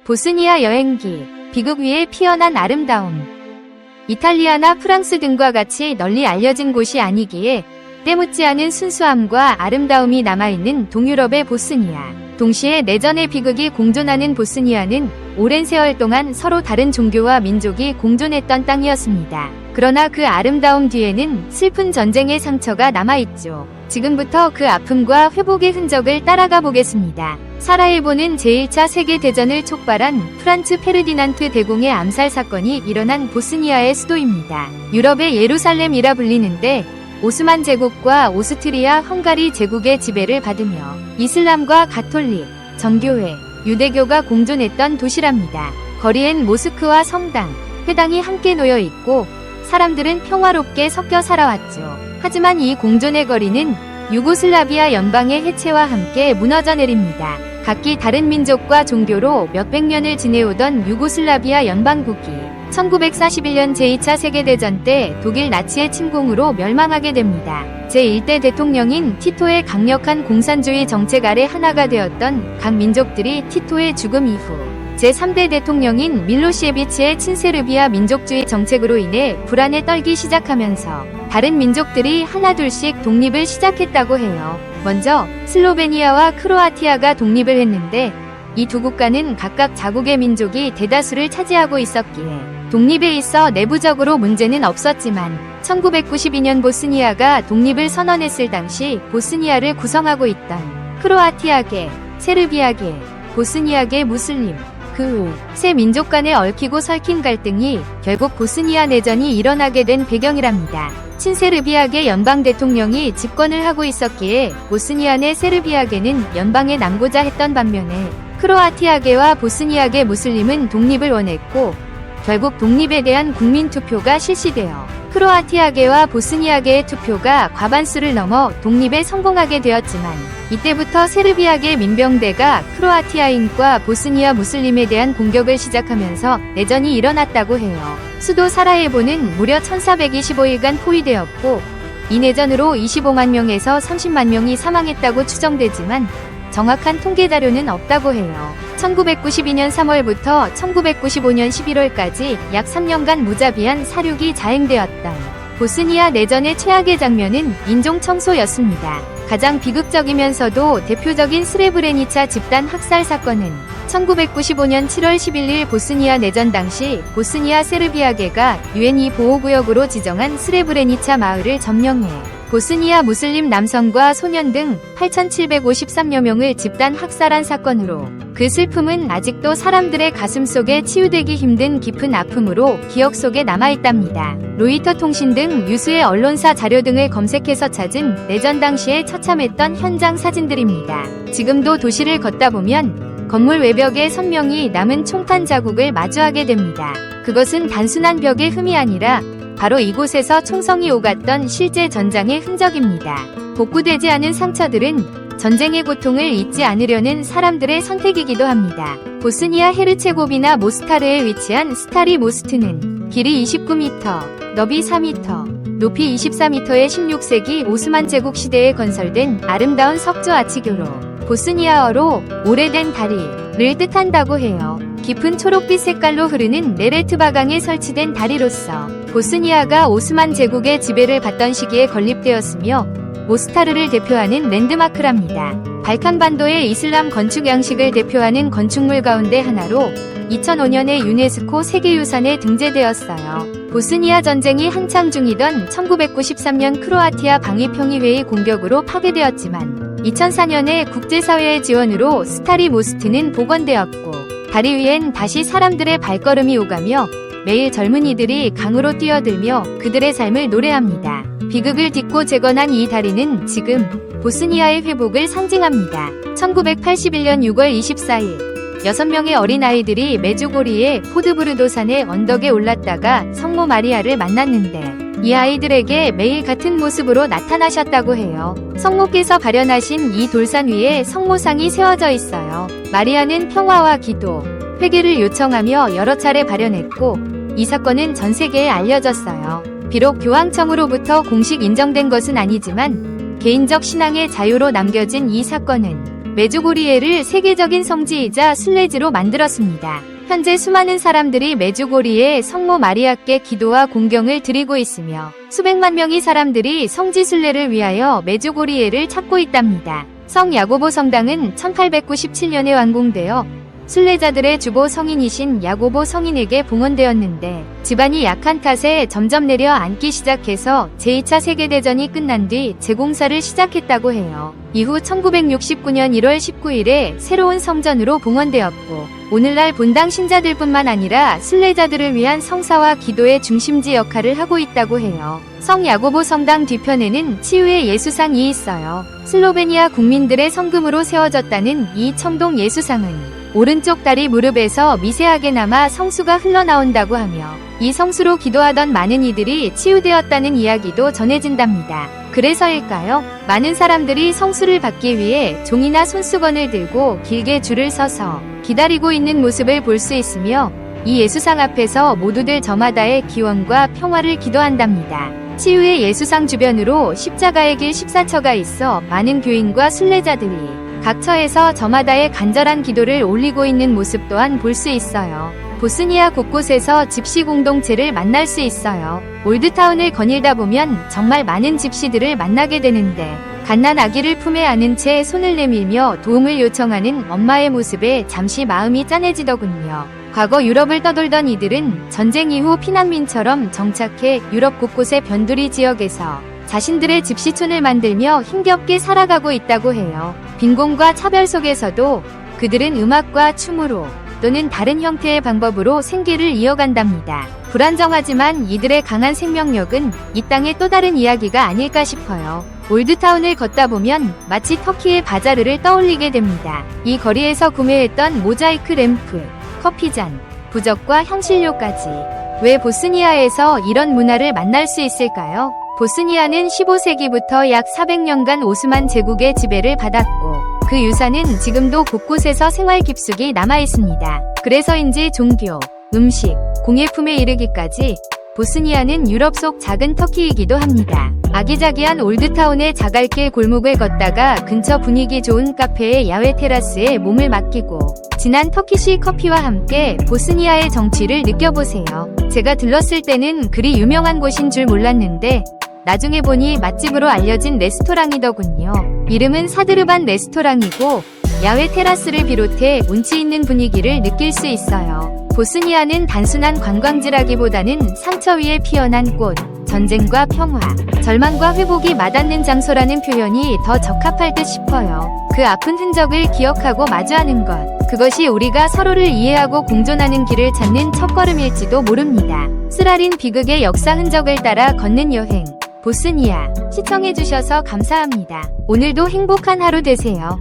보스니아 여행기, 비극 위에 피어난 아름다움. 이탈리아나 프랑스 등과 같이 널리 알려진 곳이 아니기에 때묻지 않은 순수함과 아름다움이 남아있는 동유럽의 보스니아. 동시에 내전의 비극이 공존하는 보스니아는 오랜 세월 동안 서로 다른 종교와 민족이 공존했던 땅이었습니다. 그러나 그 아름다움 뒤에는 슬픈 전쟁의 상처가 남아있죠. 지금부터 그 아픔과 회복의 흔적을 따라가 보겠습니다. 사라예보는 제1차 세계대전을 촉발한 프란츠 페르디난트 대공의 암살 사건이 일어난 보스니아의 수도입니다. 유럽의 예루살렘이라 불리는데 오스만 제국과 오스트리아 헝가리 제국의 지배를 받으며 이슬람과 가톨릭, 정교회, 유대교가 공존했던 도시랍니다. 거리엔 모스크와 성당, 회당이 함께 놓여 있고 사람들은 평화롭게 섞여 살아왔죠. 하지만 이 공존의 거리는 유고슬라비아 연방의 해체와 함께 무너져 내립니다. 각기 다른 민족과 종교로 몇백 년을 지내오던 유고슬라비아 연방국이 1941년 제2차 세계대전 때 독일 나치의 침공으로 멸망하게 됩니다. 제1대 대통령인 티토의 강력한 공산주의 정책 아래 하나가 되었던 각 민족들이 티토의 죽음 이후 제3대 대통령인 밀로시에비치의 친세르비아 민족주의 정책으로 인해 불안에 떨기 시작하면서 다른 민족들이 하나둘씩 독립을 시작했다고 해요. 먼저 슬로베니아와 크로아티아가 독립을 했는데 이 두 국가는 각각 자국의 민족이 대다수를 차지하고 있었기에 독립에 있어 내부적으로 문제는 없었지만 1992년 보스니아가 독립을 선언했을 당시 보스니아를 구성하고 있던 크로아티아계, 세르비아계, 보스니아계 무슬림, 그 후 세 민족 간에 얽히고 설킨 갈등이 결국 보스니아 내전이 일어나게 된 배경이랍니다. 친세르비아계 연방 대통령이 집권을 하고 있었기에 보스니아 내 세르비아계는 연방에 남고자 했던 반면에 크로아티아계와 보스니아계 무슬림은 독립을 원했고 결국 독립에 대한 국민투표가 실시되어 크로아티아계와 보스니아계의 투표가 과반수를 넘어 독립에 성공하게 되었지만 이때부터 세르비아계 민병대가 크로아티아인과 보스니아 무슬림에 대한 공격을 시작하면서 내전이 일어났다고 해요. 수도 사라예보는 무려 1425일간 포위되었고 이 내전으로 25만 명에서 30만 명이 사망했다고 추정되지만 정확한 통계 자료는 없다고 해요. 1992년 3월부터 1995년 11월까지 약 3년간 무자비한 사륙이 자행되었던 보스니아 내전의 최악의 장면은 인종 청소였습니다. 가장 비극적이면서도 대표적인 스레브레니차 집단 학살 사건은 1995년 7월 11일 보스니아 내전 당시 보스니아 세르비아계가 UN 보호구역으로 지정한 스레브레니차 마을을 점령해 보스니아 무슬림 남성과 소년 등 8,753여 명을 집단 학살한 사건으로 그 슬픔은 아직도 사람들의 가슴 속에 치유되기 힘든 깊은 아픔으로 기억 속에 남아있답니다. 로이터 통신 등 유수의 언론사 자료 등을 검색해서 찾은 내전 당시에 처참했던 현장 사진들입니다. 지금도 도시를 걷다 보면 건물 외벽에 선명히 남은 총탄 자국을 마주하게 됩니다. 그것은 단순한 벽의 흠이 아니라 바로 이곳에서 총성이 오갔던 실제 전장의 흔적입니다. 복구되지 않은 상처들은 전쟁의 고통을 잊지 않으려는 사람들의 선택이기도 합니다. 보스니아 헤르체고비나 모스타르에 위치한 스타리 모스트는 길이 29m, 너비 4m, 높이 24m의 16세기 오스만 제국 시대에 건설된 아름다운 석조 아치교로 보스니아어로 오래된 다리를 뜻한다고 해요. 깊은 초록빛 색깔로 흐르는 네레트바강에 설치된 다리로서 보스니아가 오스만 제국의 지배를 받던 시기에 건립되었으며 모스타르를 대표하는 랜드마크랍니다. 발칸반도의 이슬람 건축 양식을 대표하는 건축물 가운데 하나로 2005년에 유네스코 세계유산에 등재되었어요. 보스니아 전쟁이 한창 중이던 1993년 크로아티아 방위평의회의 공격으로 파괴되었지만 2004년에 국제사회의 지원으로 스타리 모스트는 복원되었고 다리 위엔 다시 사람들의 발걸음이 오가며 매일 젊은이들이 강으로 뛰어들며 그들의 삶을 노래합니다. 비극을 딛고 재건한 이 다리는 지금 보스니아의 회복을 상징합니다. 1981년 6월 24일 6명의 어린아이들이 메주고리의 포드브르도산의 언덕에 올랐다가 성모 마리아를 만났는데 이 아이들에게 매일 같은 모습으로 나타나셨다고 해요. 성모께서 발현하신 이 돌산 위에 성모상이 세워져 있어요. 마리아는 평화와 기도, 회개를 요청하며 여러 차례 발현했고 이 사건은 전 세계에 알려졌어요. 비록 교황청으로부터 공식 인정된 것은 아니지만 개인적 신앙의 자유로 남겨진 이 사건은 메주고리에를 세계적인 성지이자 순례지로 만들었습니다. 현재 수많은 사람들이 메주고리에 성모 마리아께 기도와 공경을 드리고 있으며 수백만 명의 사람들이 성지 순례를 위하여 메주고리에를 찾고 있답니다. 성 야고보 성당은 1897년에 완공되어 순례자들의 주보 성인이신 야고보 성인에게 봉헌되었는데 집안이 약한 탓에 점점 내려앉기 시작해서 제2차 세계대전이 끝난 뒤 재공사를 시작했다고 해요. 이후 1969년 1월 19일에 새로운 성전으로 봉헌되었고 오늘날 본당 신자들뿐만 아니라 순례자들을 위한 성사와 기도의 중심지 역할을 하고 있다고 해요. 성 야고보 성당 뒤편에는 치유의 예수상이 있어요. 슬로베니아 국민들의 성금으로 세워졌다는 이 청동 예수상은 오른쪽 다리 무릎에서 미세하게나마 성수가 흘러나온다고 하며 이 성수로 기도하던 많은 이들이 치유되었다는 이야기도 전해진답니다. 그래서일까요? 많은 사람들이 성수를 받기 위해 종이나 손수건을 들고 길게 줄을 서서 기다리고 있는 모습을 볼 수 있으며 이 예수상 앞에서 모두들 저마다의 기원과 평화를 기도한답니다. 치유의 예수상 주변으로 십자가의 길 14처가 있어 많은 교인과 순례자들이 각 처에서 저마다의 간절한 기도를 올리고 있는 모습 또한 볼 수 있어요. 보스니아 곳곳에서 집시 공동체를 만날 수 있어요. 올드타운을 거닐다 보면 정말 많은 집시들을 만나게 되는데 갓난 아기를 품에 안은 채 손을 내밀며 도움을 요청하는 엄마의 모습에 잠시 마음이 짠해지더군요. 과거 유럽을 떠돌던 이들은 전쟁 이후 피난민처럼 정착해 유럽 곳곳의 변두리 지역에서 자신들의 집시촌을 만들며 힘겹게 살아가고 있다고 해요. 빈곤과 차별 속에서도 그들은 음악과 춤으로 또는 다른 형태의 방법으로 생계를 이어간답니다. 불안정하지만 이들의 강한 생명력은 이 땅의 또 다른 이야기가 아닐까 싶어요. 올드타운을 걷다 보면 마치 터키의 바자르를 떠올리게 됩니다. 이 거리에서 구매했던 모자이크 램프, 커피잔, 부적과 향신료까지. 왜 보스니아에서 이런 문화를 만날 수 있을까요? 보스니아는 15세기부터 약 400년간 오스만 제국의 지배를 받았고 그 유산은 지금도 곳곳에서 생활 깊숙이 남아있습니다. 그래서인지 종교, 음식, 공예품에 이르기까지 보스니아는 유럽 속 작은 터키이기도 합니다. 아기자기한 올드타운의 자갈길 골목을 걷다가 근처 분위기 좋은 카페의 야외 테라스에 몸을 맡기고 진한 터키시 커피와 함께 보스니아의 정취를 느껴보세요. 제가 들렀을 때는 그리 유명한 곳인 줄 몰랐는데 나중에 보니 맛집으로 알려진 레스토랑이더군요. 이름은 사드르반 레스토랑이고 야외 테라스를 비롯해 운치 있는 분위기를 느낄 수 있어요. 보스니아는 단순한 관광지라기보다는 상처 위에 피어난 꽃, 전쟁과 평화, 절망과 회복이 맞닿는 장소라는 표현이 더 적합할 듯 싶어요. 그 아픈 흔적을 기억하고 마주하는 것, 그것이 우리가 서로를 이해하고 공존하는 길을 찾는 첫걸음일지도 모릅니다. 쓰라린 비극의 역사 흔적을 따라 걷는 여행, 보스니아. 시청해주셔서 감사합니다. 오늘도 행복한 하루 되세요.